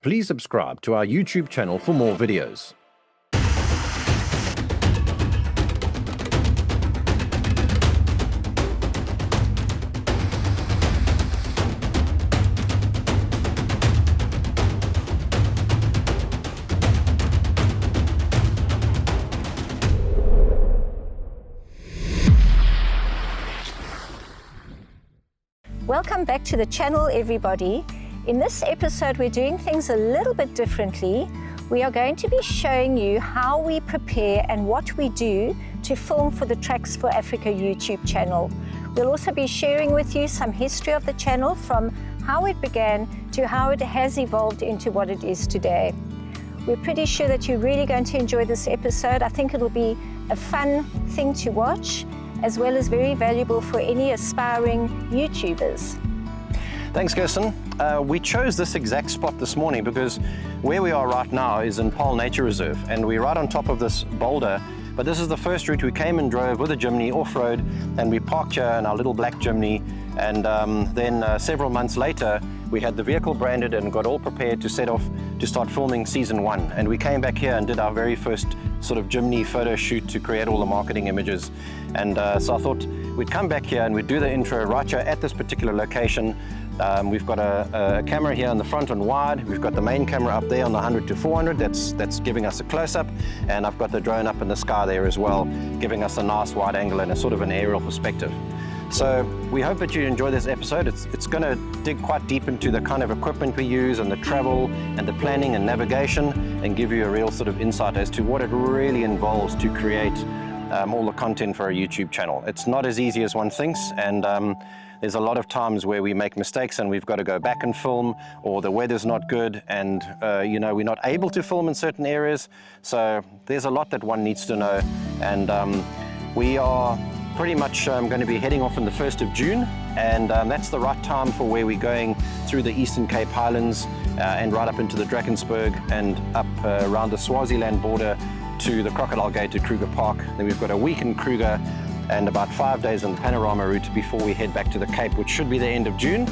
Please subscribe to our YouTube channel for more videos. Welcome back to the channel, everybody. In this episode, we're doing things a little bit differently. We are going to be showing you how we prepare and what we do to film for the Tracks4Africa YouTube channel. We'll also be sharing with you some history of the channel from how it began to how it has evolved into what it is today. We're pretty sure that you're really going to enjoy this episode. I think it'll be a fun thing to watch, as well as very valuable for any aspiring YouTubers. Thanks, Kirsten. We chose this exact spot this morning because where we are right now is in Paarl Nature Reserve, and we're right on top of this boulder. But this is the first route we came and drove with a Jimny off-road, and we parked here in our little black Jimny. And then several months later, we had the vehicle branded and got all prepared to set off to start filming season 1. And we came back here and did our very first sort of Jimny photo shoot to create all the marketing images. And so I thought we'd come back here and we'd do the intro right here at this particular location. We've got a camera here on the front on wide. We've got the main camera up there on the 100 to 400. That's giving us a close-up. And I've got the drone up in the sky there as well, giving us a nice wide angle and a sort of an aerial perspective. So we hope that you enjoy this episode. It's going to dig quite deep into the kind of equipment we use and the travel and the planning and navigation, and give you a real sort of insight as to what it really involves to create all the content for a YouTube channel. It's not as easy as one thinks, and there's a lot of times where we make mistakes and we've got to go back and film, or the weather's not good and we're not able to film in certain areas. So there's a lot that one needs to know, and we are pretty much going to be heading off on the 1st of June, and that's the right time for where we're going through the Eastern Cape Highlands and right up into the Drakensberg and up around the Swaziland border to the Crocodile Gate at Kruger Park. Then we've got a week in Kruger and about 5 days on the Panorama route before we head back to the Cape, which should be the end of June.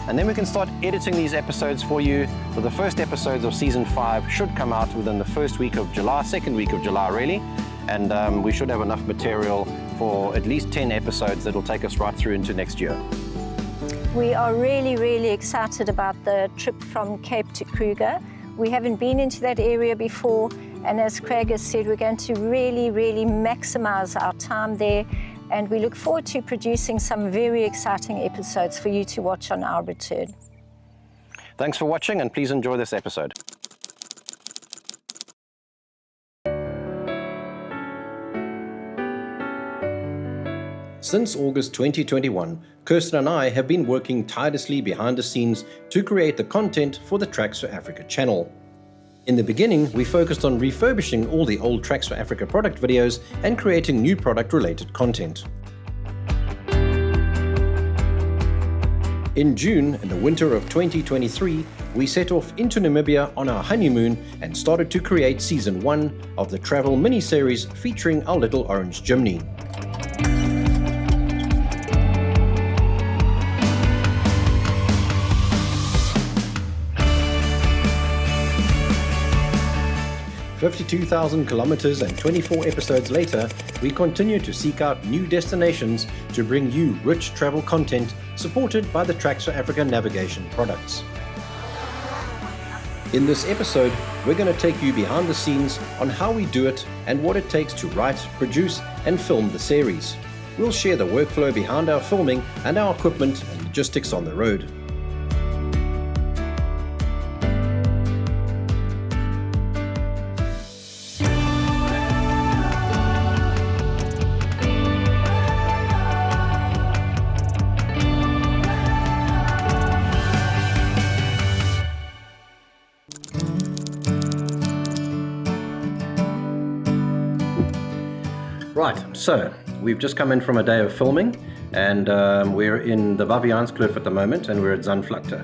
And then we can start editing these episodes for you. So the first episodes of season 5 should come out within the first week of July, second week of July really. And we should have enough material for at least 10 episodes that will take us right through into next year. We are really, really excited about the trip from Cape to Kruger. We haven't been into that area before, and as Craig has said, we're going to really, really maximize our time there, and we look forward to producing some very exciting episodes for you to watch on our return. Thanks for watching, and please enjoy this episode. Since August 2021, Kirsten and I have been working tirelessly behind the scenes to create the content for the Tracks4Africa channel. In the beginning, we focused on refurbishing all the old Tracks4Africa product videos and creating new product-related content. In June, in the winter of 2023, we set off into Namibia on our honeymoon and started to create season 1 of the travel mini-series featuring our little orange Jimny. "52,000 kilometers and 24 episodes later, we continue to seek out new destinations to bring you rich travel content supported by the Tracks4Africa navigation products. In this episode, we're going to take you behind the scenes on how we do it and what it takes to write, produce, and film the series. We'll share the workflow behind our filming and our equipment and logistics on the road. Right, so we've just come in from a day of filming, and we're in the Baviaanskloof at the moment, and we're at Zandvlakte.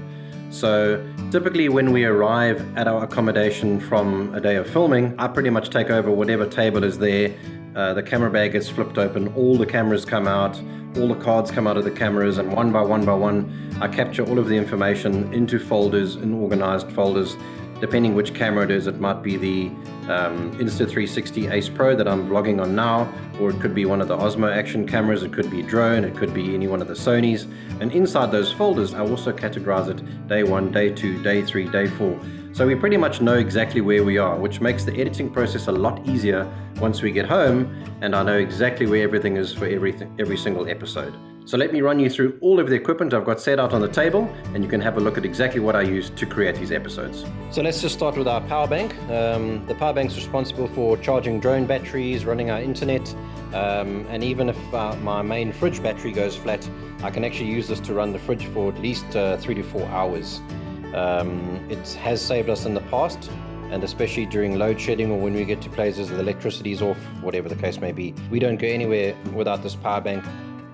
So typically when we arrive at our accommodation from a day of filming, I pretty much take over whatever table is there. The camera bag gets flipped open, all the cameras come out, all the cards come out of the cameras, and one by one I capture all of the information into folders, in organized folders, depending which camera it is. It might be the Insta360 Ace Pro that I'm vlogging on now, or it could be one of the Osmo action cameras, it could be a drone, it could be any one of the Sonys. And inside those folders, I also categorize it day 1, day 2, day 3, day 4. So we pretty much know exactly where we are, which makes the editing process a lot easier once we get home, and I know exactly where everything is for every single episode. So let me run you through all of the equipment I've got set out on the table, and you can have a look at exactly what I use to create these episodes. So let's just start with our power bank. The power bank is responsible for charging drone batteries, running our internet, and even if my main fridge battery goes flat, I can actually use this to run the fridge for at least 3 to 4 hours. It has saved us in the past, and especially during load shedding or when we get to places the electricity is off, whatever the case may be. We don't go anywhere without this power bank.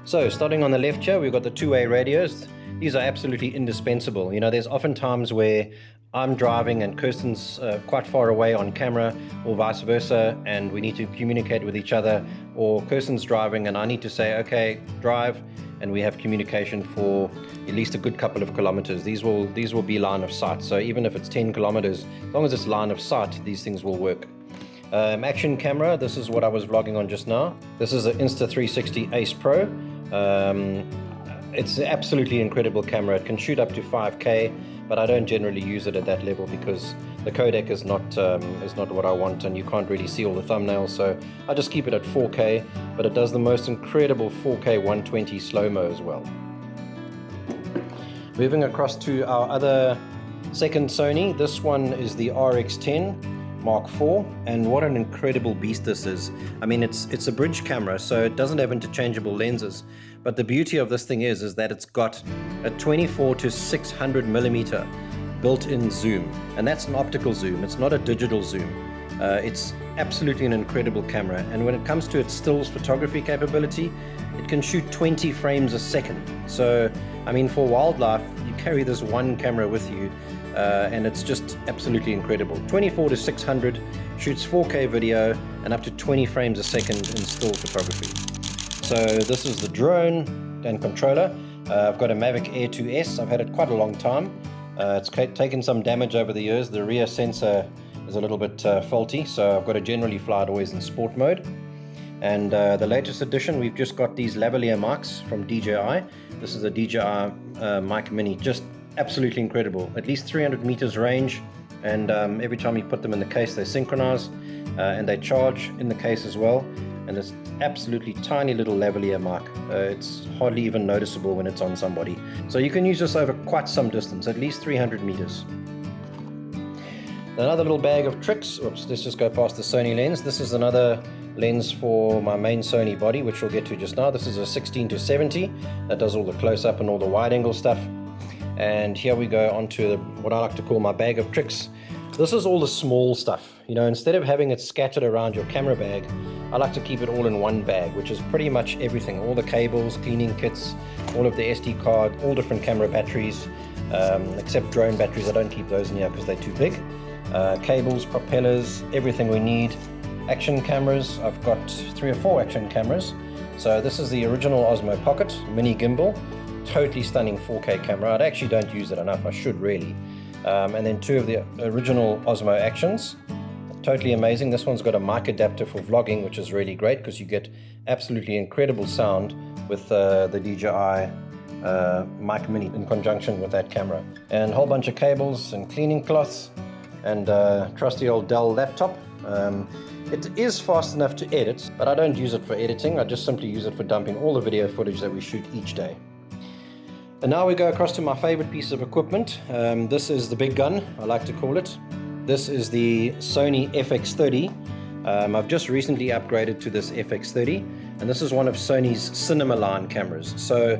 So starting on the left here, we've got the two-way radios. These are absolutely indispensable. You know, there's often times where I'm driving and Kirsten's quite far away on camera, or vice versa, and we need to communicate with each other, or Kirsten's driving and I need to say, okay, drive, and we have communication for at least a good couple of kilometers. These will be line of sight. So even if it's 10 kilometers, as long as it's line of sight, these things will work. Action camera, this is what I was vlogging on just now. This is an Insta360 Ace Pro. It's an absolutely incredible camera. It can shoot up to 5K, but I don't generally use it at that level because the codec is not what I want, and you can't really see all the thumbnails, so I just keep it at 4K, but it does the most incredible 4K 120 slow-mo as well. Moving across to our other second Sony, this one is the RX10 Mark IV, and what an incredible beast this is. I mean, it's a bridge camera, so it doesn't have interchangeable lenses, but the beauty of this thing is that it's got a 24 to 600 millimeter built-in zoom, and that's an optical zoom. It's not a digital zoom. It's absolutely an incredible camera, and when it comes to its stills photography capability, it can shoot 20 frames a second. So I mean, for wildlife, you carry this one camera with you, and it's just absolutely incredible. 24 to 600, shoots 4K video and up to 20 frames a second in still photography. So this is the drone and controller. I've got a Mavic Air 2S. I've had it quite a long time. It's taken some damage over the years. The rear sensor is a little bit faulty, so I've got to generally fly it always in sport mode. And the latest edition, we've just got these lavalier mics from DJI. This is a DJI mic mini, just absolutely incredible. At least 300 meters range, and every time you put them in the case, they synchronize and they charge in the case as well. And it's absolutely tiny little lavalier mic. It's hardly even noticeable when it's on somebody. So you can use this over quite some distance, at least 300 meters. Another little bag of tricks. Oops, let's just go past the Sony lens. This is another lens for my main Sony body, which we'll get to just now. This is a 16 to 70 that does all the close-up and all the wide-angle stuff. And here we go onto what I like to call my bag of tricks. This is all the small stuff. You know, instead of having it scattered around your camera bag, I like to keep it all in one bag, which is pretty much everything. All the cables, cleaning kits, all of the SD card, all different camera batteries, except drone batteries. I don't keep those in here because they're too big. Cables, propellers, everything we need. Action cameras, I've got 3 or 4 action cameras. So this is the original Osmo Pocket mini gimbal, totally stunning 4K camera. I actually don't use it enough, I should really. And then 2 of the original Osmo Actions, totally amazing. This one's got a mic adapter for vlogging, which is really great because you get absolutely incredible sound with the DJI mic mini in conjunction with that camera. And a whole bunch of cables and cleaning cloths, and trusty old Dell laptop. It is fast enough to edit, but I don't use it for editing. I just simply use it for dumping all the video footage that we shoot each day. And now we go across to my favorite piece of equipment. This is the big gun, I like to call it. This is the Sony FX30. I've just recently upgraded to this FX30, and this is one of Sony's cinema line cameras. So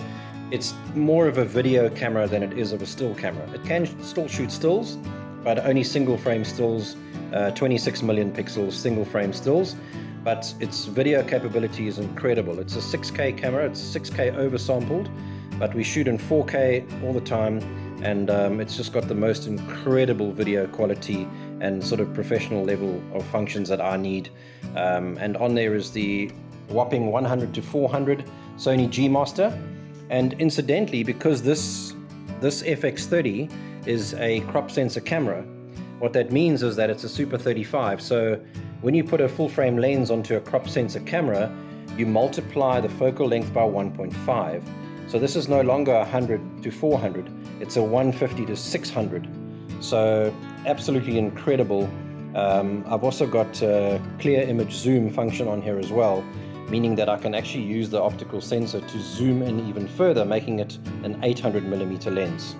it's more of a video camera than it is of a still camera. It can still shoot stills, but only single frame stills, 26 million pixels single frame stills, but its video capability is incredible. It's a 6K camera, it's 6K oversampled, but we shoot in 4K all the time, and it's just got the most incredible video quality and sort of professional level of functions that I need. And on there is the whopping 100 to 400 Sony G Master. And incidentally, because this FX30 is a crop sensor camera, What that means is that it's a Super 35. So when you put a full frame lens onto a crop sensor camera, you multiply the focal length by 1.5. So this is no longer 100 to 400, it's a 150 to 600. So absolutely incredible. I've also got a clear image zoom function on here as well, meaning that I can actually use the optical sensor to zoom in even further, making it an 800mm lens.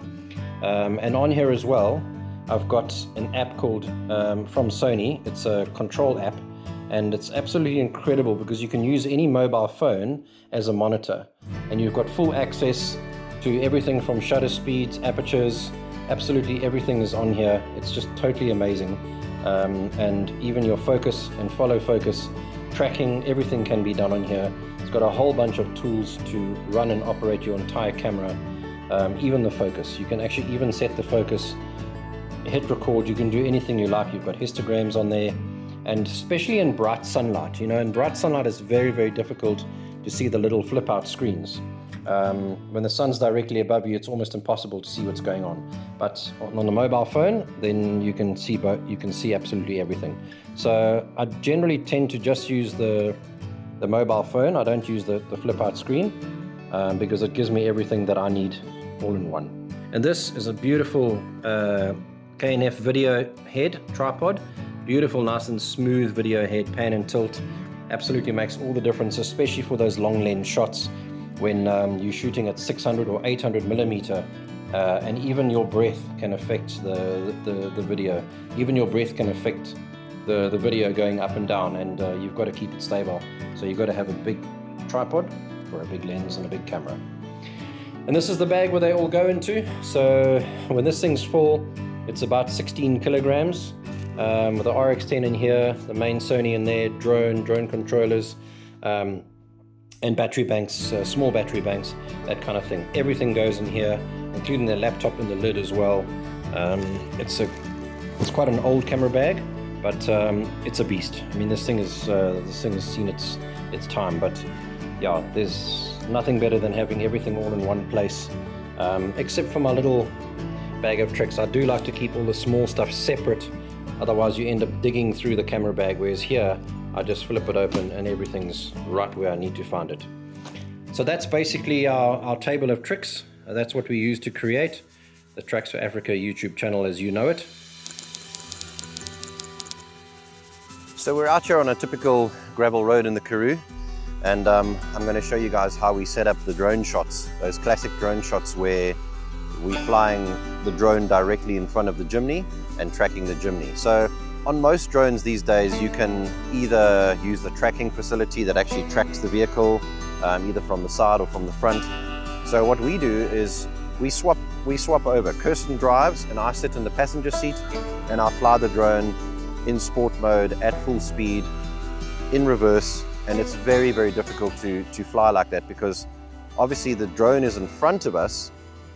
And on here as well, I've got an app called from Sony. It's a control app, and it's absolutely incredible because you can use any mobile phone as a monitor, and you've got full access to everything from shutter speeds, apertures, absolutely everything is on here. It's just totally amazing. And even your focus and follow focus tracking, everything can be done on here. It's got a whole bunch of tools to run and operate your entire camera, even the focus. You can actually even set the focus, hit record, you can do anything you like. You've got histograms on there, and especially in bright sunlight. You know, in bright sunlight it's very, very difficult to see the little flip out screens. When the sun's directly above you, it's almost impossible to see what's going on. But on the mobile phone, then you can see absolutely everything. So I generally tend to just use the mobile phone. I don't use the flip out screen because it gives me everything that I need all in one. And this is a beautiful KNF video head tripod. Beautiful, nice and smooth video head, pan and tilt. Absolutely makes all the difference, especially for those long lens shots when you're shooting at 600 or 800mm, and even your breath can affect the video. Even your breath can affect the video going up and down, and you've got to keep it stable. So you've got to have a big tripod for a big lens and a big camera. And this is the bag where they all go into. So when this thing's full, it's about 16 kilograms. With the RX10 in here, the main Sony in there, drone controllers, and battery banks, small battery banks, that kind of thing. Everything goes in here, including the laptop in the lid as well. It's quite an old camera bag, but it's a beast. I mean, this thing has seen its time. But yeah, there's nothing better than having everything all in one place, except for my little bag of tricks. I do like to keep all the small stuff separate. Otherwise, you end up digging through the camera bag. Whereas here, I just flip it open and everything's right where I need to find it. So that's basically our table of tricks. That's what we use to create the Tracks4Africa YouTube channel as you know it. So we're out here on a typical gravel road in the Karoo, and I'm going to show you guys how we set up the drone shots, those classic drone shots where we're flying the drone directly in front of the chimney and tracking the chimney. So on most drones these days, you can either use the tracking facility that actually tracks the vehicle, either from the side or from the front. So what we do is we swap over. Kirsten drives and I sit in the passenger seat, and I fly the drone in sport mode at full speed, in reverse. And it's very, very difficult to fly like that because obviously the drone is in front of us,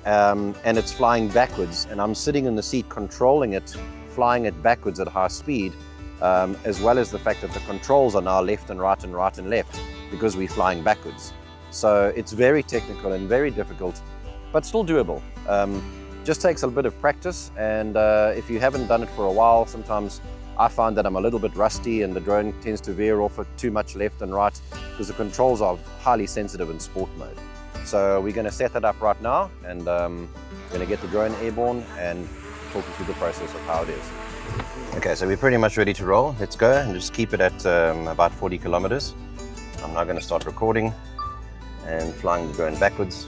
and it's flying backwards, and I'm sitting in the seat controlling it, flying it backwards at high speed, as well as the fact that the controls are now left and right and right and left because we're flying backwards. So it's very technical and very difficult, but still doable. Just takes a bit of practice, and if you haven't done it for a while, sometimes I find that I'm a little bit rusty and the drone tends to veer off too much left and right because the controls are highly sensitive in sport mode. So we're going to set that up right now, and going to get the drone airborne and talk you through the process of how it is. Okay, so we're pretty much ready to roll. Let's go and just keep it at about 40 kilometers. I'm now going to start recording and flying the drone backwards.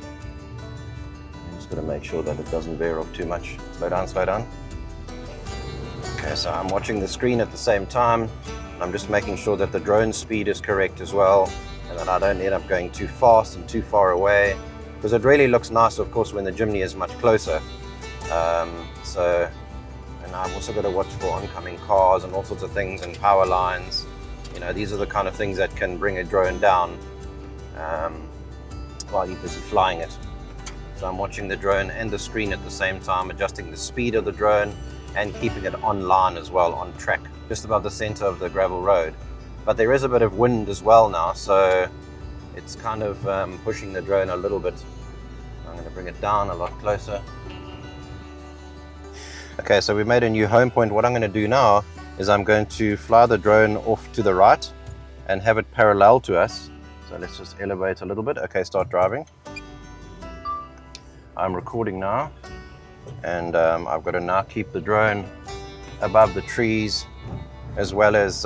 I'm just going to make sure that it doesn't veer off too much. Slow down, slow down. Okay, so I'm watching the screen at the same time. I'm just making sure that the drone speed is correct as well, and that I don't end up going too fast and too far away, because it really looks nice, of course, when the chimney is much closer. And I've also got to watch for oncoming cars and all sorts of things, and power lines. You know, these are the kind of things that can bring a drone down while you're busy flying it. So I'm watching the drone and the screen at the same time, adjusting the speed of the drone and keeping it on line as well, on track, just above the center of the gravel road. But there is a bit of wind as well now, so it's kind of pushing the drone a little bit. I'm going to bring it down a lot closer. Okay, so we've made a new home point. What I'm going to do now is I'm going to fly the drone off to the right and have it parallel to us. So let's just elevate a little bit. Okay, start driving. I'm recording now, and I've got to now keep the drone above the trees, as well as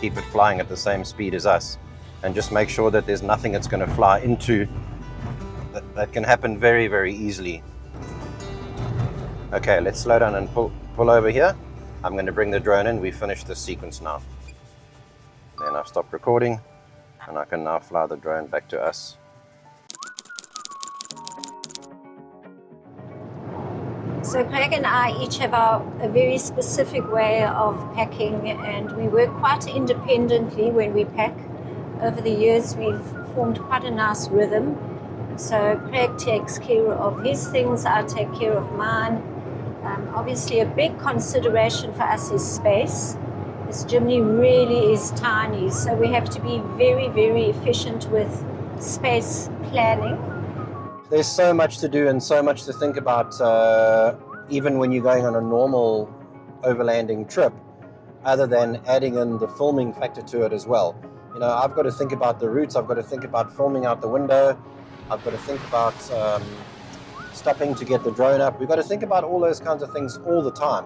keep it flying at the same speed as us, and just make sure that there's nothing that's going to fly into. That can happen very, very easily. Okay, let's slow down and pull over here. I'm going to bring the drone in. We finished this sequence now. Then I've stopped recording, and I can now fly the drone back to us. So Craig and I each have a very specific way of packing, and we work quite independently when we pack. Over the years we've formed quite a nice rhythm. So Craig takes care of his things, I take care of mine. Obviously a big consideration for us is space. This chimney really is tiny, so we have to be very, very efficient with space planning. There's so much to do and so much to think about, even when you're going on a normal overlanding trip, other than adding in the filming factor to it as well. You know, I've got to think about the routes, I've got to think about filming out the window, I've got to think about stopping to get the drone up. We've got to think about all those kinds of things all the time.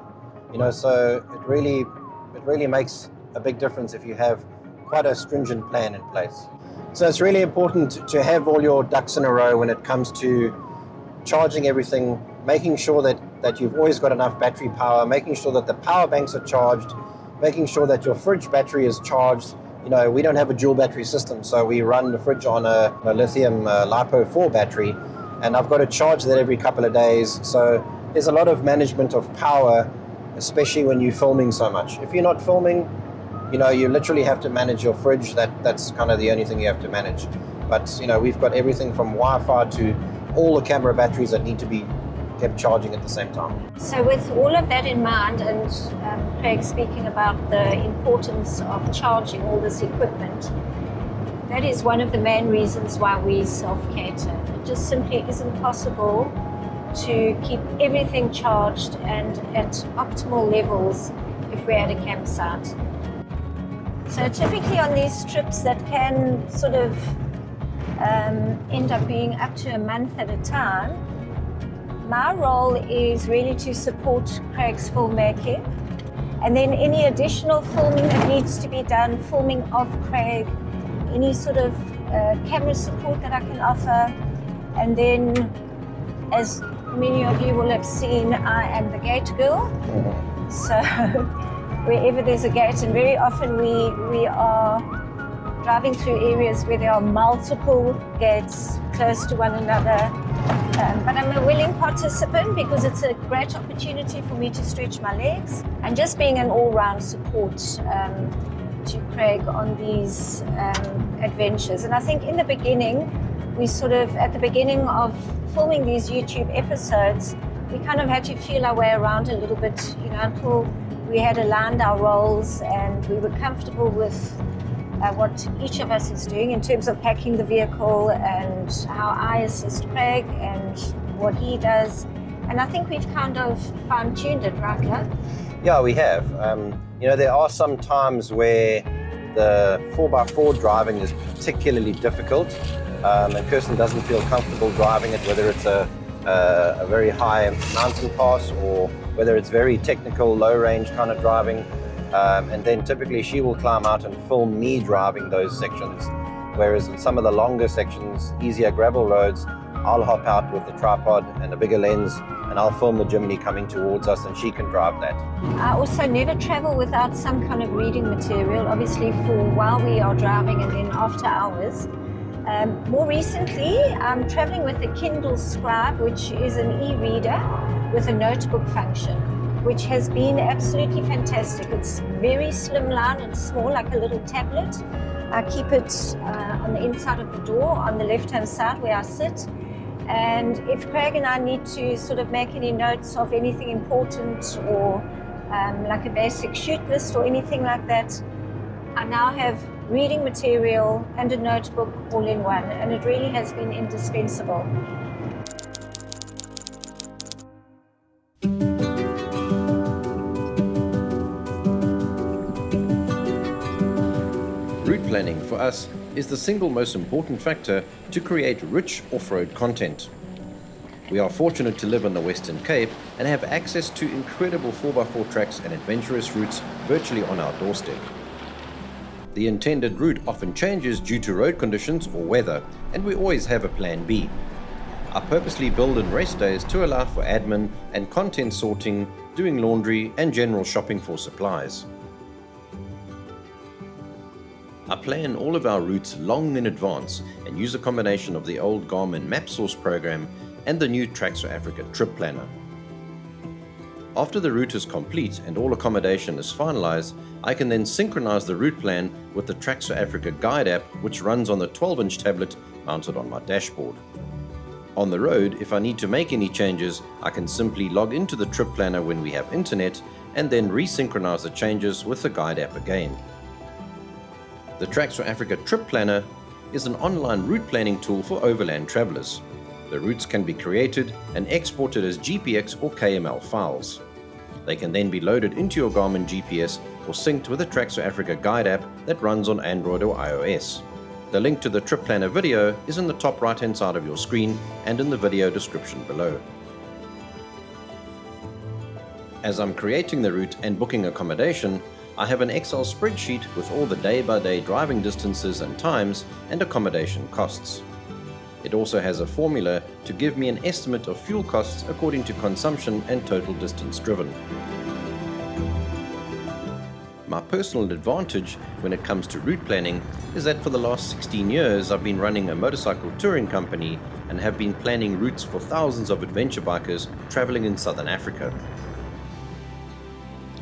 You know, so it really makes a big difference if you have quite a stringent plan in place. So it's really important to have all your ducks in a row when it comes to charging everything, making sure that you've always got enough battery power, making sure that the power banks are charged, making sure that your fridge battery is charged. You know, we don't have a dual battery system, so we run the fridge on a lithium LiPo 4 battery, and I've got to charge that every couple of days. So there's a lot of management of power, especially when you're filming so much. If you're not filming, you know, you literally have to manage your fridge. That's kind of the only thing you have to manage. But, you know, we've got everything from Wi-Fi to all the camera batteries that need to be kept charging at the same time. So with all of that in mind, and Craig speaking about the importance of charging all this equipment, that is one of the main reasons why we self-cater. It just simply isn't possible to keep everything charged and at optimal levels if we're at a campsite. So typically on these trips that can sort of end up being up to a month at a time, my role is really to support Craig's filmmaking, and then any additional filming that needs to be done, filming of Craig, any sort of camera support that I can offer. And then, as many of you will have seen, I am the gate girl. So wherever there's a gate, and very often we are driving through areas where there are multiple gates close to one another. But I'm a willing participant because it's a great opportunity for me to stretch my legs, and just being an all-round support to Craig on these adventures. And I think in the beginning, at the beginning of filming these YouTube episodes, we kind of had to feel our way around a little bit, you know, until we had aligned our roles and we were comfortable with what each of us is doing in terms of packing the vehicle and how I assist Craig and what he does. And I think we've kind of fine-tuned it, right, Love? Yeah, we have. You know, there are some times where the 4x4 driving is particularly difficult, and Kirsten doesn't feel comfortable driving it, whether it's a very high mountain pass or whether it's very technical, low-range kind of driving. And then typically she will climb out and film me driving those sections. Whereas in some of the longer sections, easier gravel roads, I'll hop out with the tripod and a bigger lens, and I'll film the Jimny coming towards us, and she can drive that. I also never travel without some kind of reading material, obviously for while we are driving and then after hours. More recently, I'm traveling with the Kindle Scribe, which is an e-reader with a notebook function, which has been absolutely fantastic. It's very slimline and small, like a little tablet. I keep it on the inside of the door on the left-hand side where I sit. And if Craig and I need to sort of make any notes of anything important or like a basic shoot list or anything like that, I now have reading material and a notebook all in one, and it really has been indispensable. route planning for us is the single most important factor to create rich off-road content. We are fortunate to live in the Western Cape and have access to incredible 4x4 tracks and adventurous routes virtually on our doorstep. The intended route often changes due to road conditions or weather, and we always have a plan B. I purposely build in rest days to allow for admin and content sorting, doing laundry and general shopping for supplies. I plan all of our routes long in advance and use a combination of the old Garmin MapSource program and the new Tracks4Africa trip planner. After the route is complete and all accommodation is finalized, I can then synchronize the route plan with the Tracks4Africa guide app, which runs on the 12-inch tablet mounted on my dashboard. On the road, if I need to make any changes, I can simply log into the trip planner when we have internet and then resynchronize the changes with the guide app again. The Tracks4Africa trip planner is an online route planning tool for overland travelers. The routes can be created and exported as GPX or KML files. They can then be loaded into your Garmin GPS or synced with the Tracks4Africa guide app that runs on Android or iOS. The link to the trip planner video is in the top right hand side of your screen and in the video description below. As I'm creating the route and booking accommodation, I have an Excel spreadsheet with all the day-by-day driving distances and times and accommodation costs. It also has a formula to give me an estimate of fuel costs according to consumption and total distance driven. My personal advantage when it comes to route planning is that for the last 16 years I've been running a motorcycle touring company and have been planning routes for thousands of adventure bikers traveling in Southern Africa.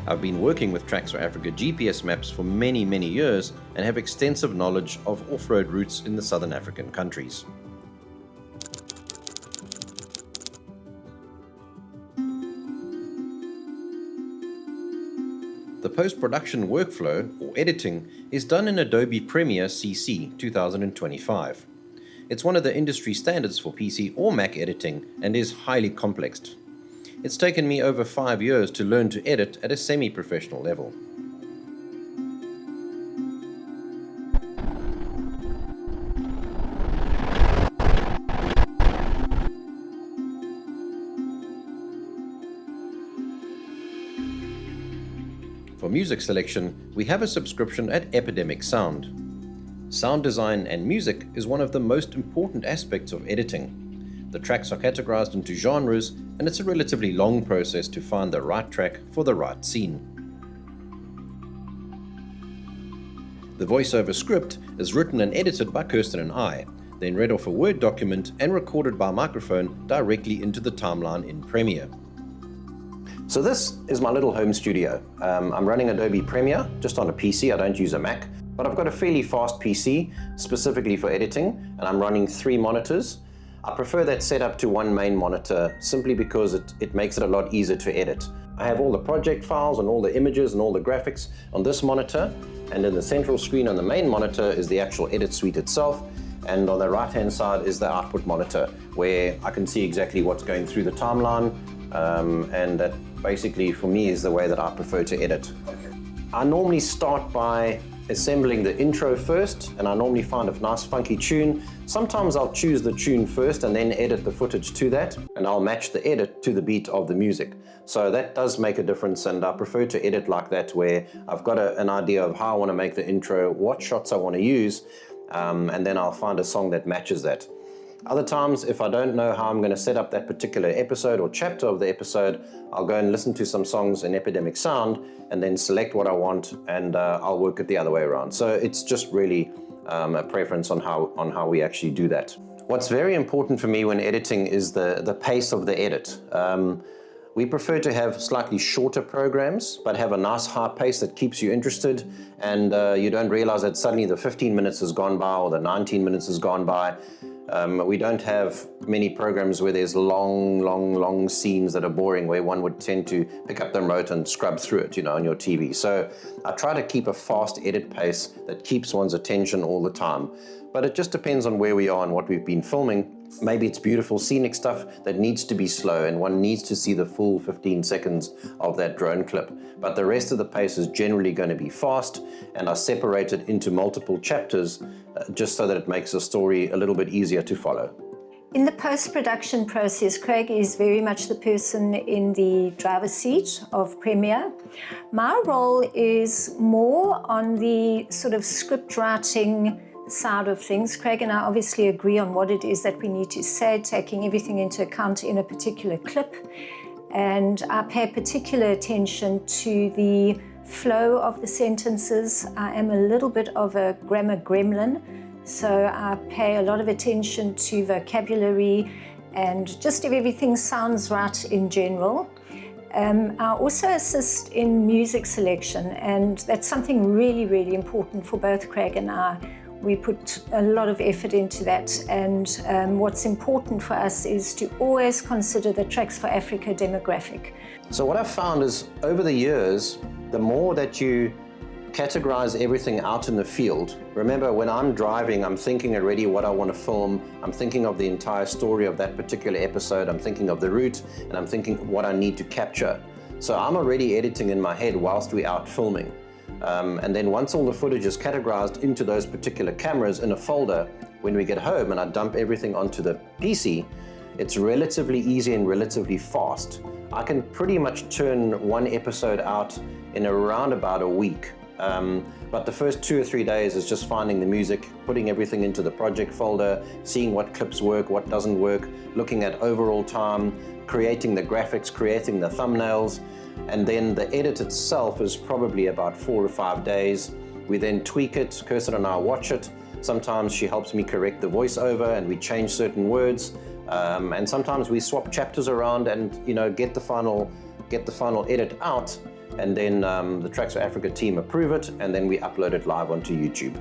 I've been working with Tracks4Africa GPS maps for many years and have extensive knowledge of off-road routes in the Southern African countries. The post-production workflow, or editing, is done in Adobe Premiere CC 2025. It's one of the industry standards for PC or Mac editing and is highly complex. It's taken me over 5 years to learn to edit at a semi-professional level. For music selection, we have a subscription at Epidemic Sound. Sound design and music is one of the most important aspects of editing. The tracks are categorized into genres, and it's a relatively long process to find the right track for the right scene. The voiceover script is written and edited by Kirsten and I, then read off a Word document and recorded by microphone directly into the timeline in Premiere. So this is my little home studio. I'm running Adobe Premiere just on a PC. I don't use a Mac, but I've got a fairly fast PC specifically for editing, and I'm running 3 monitors. I prefer that setup to one main monitor simply because it makes it a lot easier to edit. I have all the project files and all the images and all the graphics on this monitor, and in the central screen on the main monitor is the actual edit suite itself, and on the right hand side is the output monitor where I can see exactly what's going through the timeline, and that basically for me is the way that I prefer to edit. I normally start by assembling the intro first, and I normally find a nice funky tune. Sometimes I'll choose the tune first and then edit the footage to that, and I'll match the edit to the beat of the music. So that does make a difference, and I prefer to edit like that where I've got an idea of how I want to make the intro, what shots I want to use, and then I'll find a song that matches that. Other times, if I don't know how I'm going to set up that particular episode or chapter of the episode, I'll go and listen to some songs in Epidemic Sound and then select what I want, and I'll work it the other way around. So it's just really a preference on how we actually do that. What's very important for me when editing is the pace of the edit. We prefer to have slightly shorter programs, but have a nice high pace that keeps you interested, and you don't realize that suddenly the 15 minutes has gone by or the 19 minutes has gone by. We don't have many programs where there's long scenes that are boring, where one would tend to pick up the remote and scrub through it, on your TV. So I try to keep a fast edit pace that keeps one's attention all the time. But it just depends on where we are and what we've been filming. Maybe it's beautiful scenic stuff that needs to be slow and one needs to see the full 15 seconds of that drone clip. But the rest of the pace is generally going to be fast and are separated into multiple chapters just so that it makes the story a little bit easier to follow. In the post-production process, Craig is very much the person in the driver's seat of Premiere. My role is more on the sort of script writing side of things. Craig and I obviously agree on what it is that we need to say, taking everything into account in a particular clip. And I pay particular attention to the flow of the sentences. I am a little bit of a grammar gremlin, so I pay a lot of attention to vocabulary and just if everything sounds right in general. I also assist in music selection, and that's something really, really important for both Craig and I. We put a lot of effort into that, and what's important for us is to always consider the Tracks4Africa demographic. So what I've found is over the years, the more that you categorize everything out in the field, remember when I'm driving, I'm thinking already what I want to film, I'm thinking of the entire story of that particular episode, I'm thinking of the route, and I'm thinking what I need to capture. So I'm already editing in my head whilst we're out filming. And then once all the footage is categorized into those particular cameras in a folder, when we get home and I dump everything onto the PC, it's relatively easy and relatively fast. I can pretty much turn one episode out in around about a week. But the first 2 or 3 days is just finding the music, putting everything into the project folder, seeing what clips work, what doesn't work, looking at overall time, creating the graphics, creating the thumbnails. And then the edit itself is probably about 4 or 5 days. We then tweak it, Kirsten and I watch it. Sometimes she helps me correct the voiceover and we change certain words. And sometimes we swap chapters around and get the final edit out. And then the Tracks4Africa team approve it, and then we upload it live onto YouTube.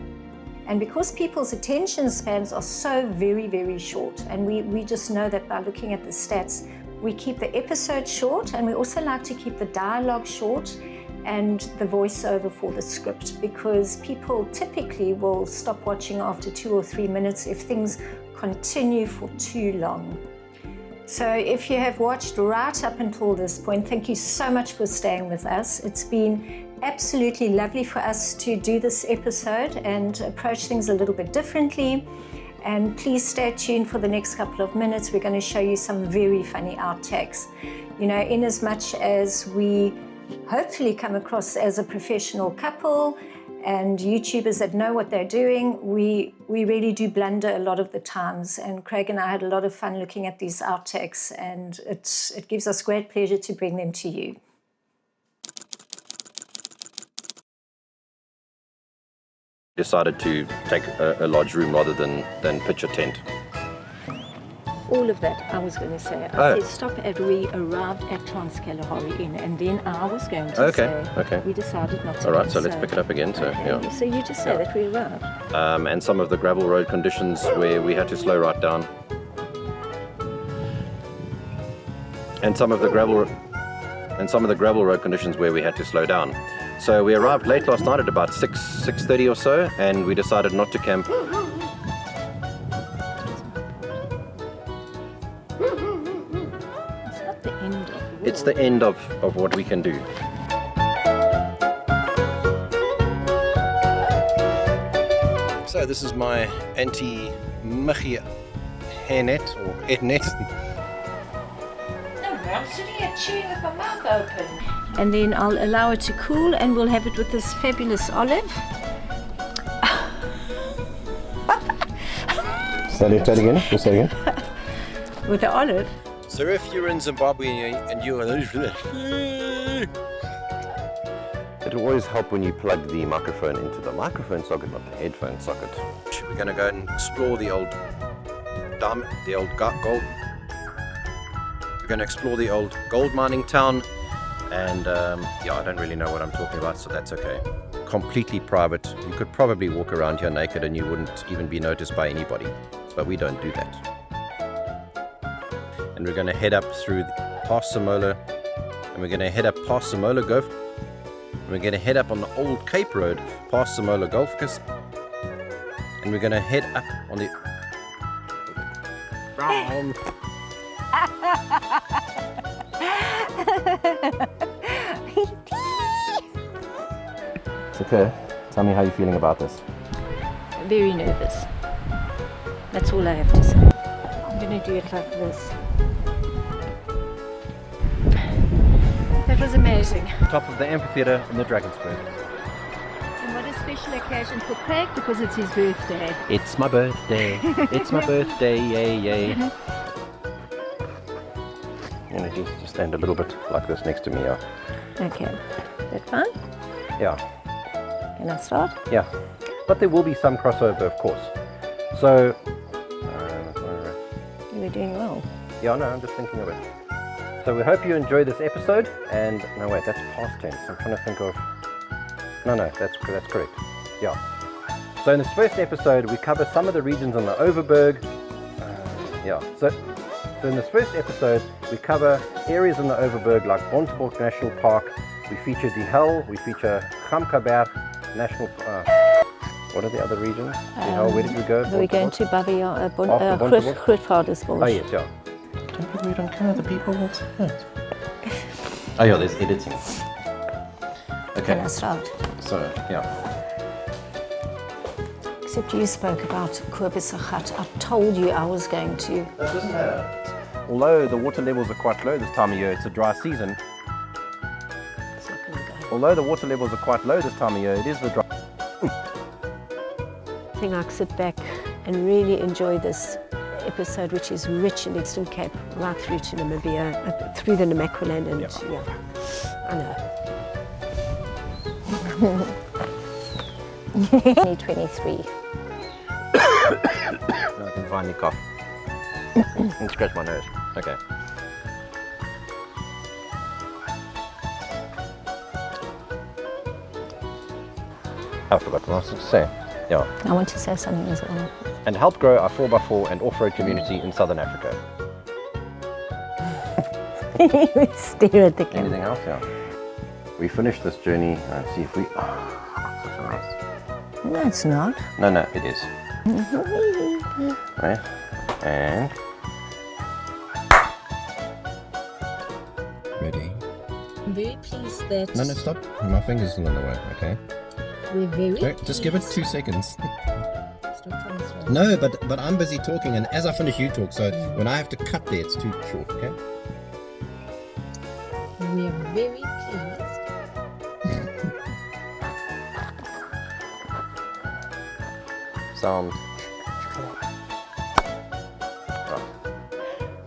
And because people's attention spans are so very, very short, and we just know that by looking at the stats, we keep the episode short, and we also like to keep the dialogue short and the voiceover for the script, because people typically will stop watching after 2 or 3 minutes if things continue for too long. So if you have watched right up until this point, thank you so much for staying with us. It's been absolutely lovely for us to do this episode and approach things a little bit differently. And please stay tuned for the next couple of minutes. We're going to show you some very funny outtakes. In as much as we hopefully come across as a professional couple and YouTubers that know what they're doing, we really do blunder a lot of the times. And Craig and I had a lot of fun looking at these outtakes, and it gives us great pleasure to bring them to you. Decided to take a lodge room rather than pitch a tent. All of that I was going to say. I said stop at we arrived at Transkalahari Inn, and then I was going to say we decided not to. All right, so let's pick it up again. So So you just say that we arrived. And some of the gravel road conditions where we had to slow right down. And some of the gravel road conditions where we had to slow down. So we arrived late last night at about 6:30 or so, and we decided not to camp. It's the end of what we can do. So this is my anti-muggy hairnet or headnet. No, I'm sitting here chewing with my mouth open. And then I'll allow it to cool, and we'll have it with this fabulous olive. Say that again. Just say again. With the olive. So if you're in Zimbabwe and you're it will always help when you plug the microphone into the microphone socket, not the headphone socket. We're going to go and explore the old gold. We're going to explore the old gold mining town, and I don't really know what I'm talking about, so that's okay. Completely private. You could probably walk around here naked and you wouldn't even be noticed by anybody, but we don't do that. And we're going to head up through past Samola, and we're going to head up past Samola Golf, and we're going to head up on the old Cape Road past Samola Golf Course, and we're going to head up on the Wrong. It's okay. Tell me how you're feeling about this. Very nervous. That's all I have to say. I'm going to do it like this. That was amazing. Top of the amphitheater in the Drakensberg. And what a special occasion for Craig, because it's his birthday. It's my birthday. It's my birthday. Yay, yay. I'm going to just stand a little bit like this next to me. Yeah. Okay. Is that fine? Yeah. Can I start? Yeah. But there will be some crossover, of course. So, You were doing well. yeah, no, I'm just thinking of it. So we hope you enjoy this episode. And no, wait, that's past tense. I'm trying to think of. No, that's correct. Yeah. So in this first episode, we cover some of the regions on the Overberg. Yeah. So in this first episode, we cover areas in the Overberg like Bontebok National Park. We feature Die Hel. We feature Gamkaberg National Park. What are the other regions? Die Hel, where did we go? We're going to Bontebok? Grootvadersbos. Oh yes, yeah. We don't care, the people will see it. Oh yeah, there's editing. Okay. Can I start? So, yeah. Except you spoke about Koopesachat. I told you I was going to. That doesn't matter. Although the water levels are quite low this time of year, it's a dry season. It's not going to go. Although the water levels are quite low this time of year, it is the dry. I think I could sit back and really enjoy this episode, which is rich in Eastern Cape, right through to Namibia, through the Namaqualand, and yeah, I know. 2023. I can finally cough. And scratch my nose. Okay. I forgot what I was to say. Yeah. I want to say something as well. And help grow our 4x4 and off-road community in Southern Africa. Stare at the camera. Anything else? Yeah. We finished this journey. See if we. Oh, such a mess. No, it's not. No, it is. Right. And. Ready? I'm very pleased that No, stop. My finger's still in the way, okay? we're very Wait, just give it 2 seconds. Stop trying to throw. No, but I'm busy talking, and as I finish, you talk. So when I have to cut there, it's too short. Okay. We're very pleased. Sound.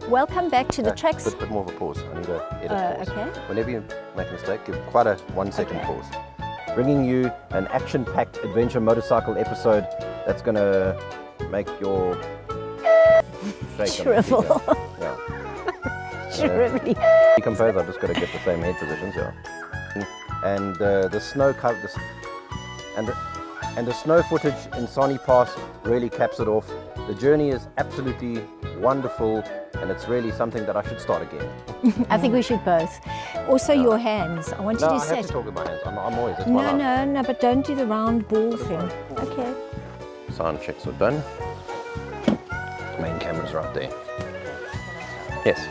Welcome back to the Tracks. Bit more of a pause. I need to edit pause. Okay. Whenever you make a mistake, give quite a 1 second pause. Bringing you an action-packed adventure motorcycle episode that's going to make your shake. Shrivel. Yeah. Shrivelly. Decompose. I've just got to get the same head positions. Yeah. And the snow and the snow footage in Sani Pass really caps it off. The journey is absolutely wonderful, and it's really something that I should start again. I think we should both. Also, your hands. I want you No, to I say. have to talk with my hands. I'm always. It's my life. No, but don't do the round ball thing. Okay. Sound checks are done. Main camera's right there. Yes.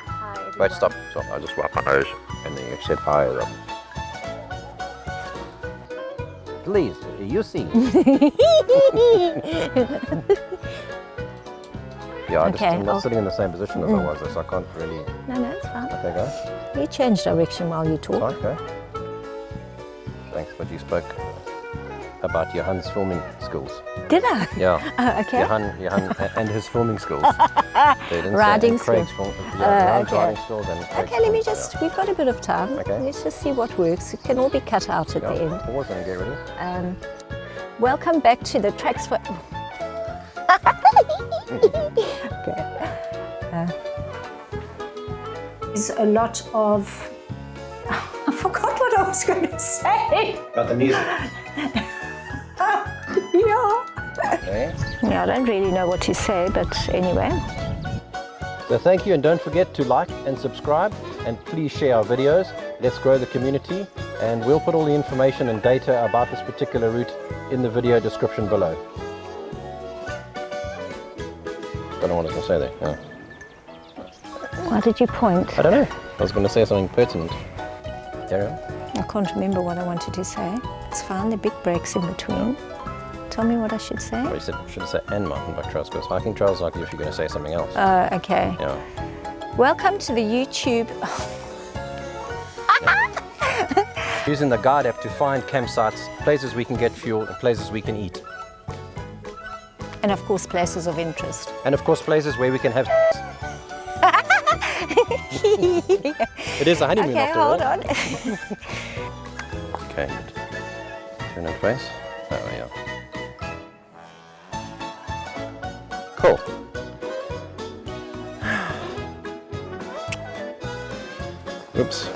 Hi, Wait, stop. So I'll just wipe my nose, and then you said hi. Please, you see. Yeah, I'm not sitting in the same position as I was, so I can't really. No, it's fine. Okay, go. You change direction while you talk. Fine, go. Thanks, but you spoke about Johan's filming skills. Did I? Yeah. Oh, okay. Johan and his filming skills. They didn't Riding say, and Craig's skills. Johan's Okay. riding skills and Craig's Okay, let me filming, just, we've got a bit of time. Okay. Let's just see what works. It can all be cut out at the end. Pause and get ready. Welcome back to the Tracks for... Okay. There's a lot of... I forgot what I was going to say. About the music. Yeah. Okay. Yeah, I don't really know what to say, but anyway. So thank you, and don't forget to like and subscribe, and please share our videos. Let's grow the community, and we'll put all the information and data about this particular route in the video description below. don't know what I was going to say there. Yeah. Why did you point? I don't know. I was going to say something pertinent. Carry on. I can't remember what I wanted to say. It's fine, the big breaks in between. Tell me what I should say. Well, you should have said and mountain bike trails, because hiking trails are like if you're going to say something else. Okay. Yeah. Welcome to the YouTube. Using the guide app to find campsites, places we can get fuel, and places we can eat. And of course, places of interest. And of course, places where we can have. It is a honeymoon Okay, after all. hold on. Okay, turn and face. Oh, yeah. Cool. Oops.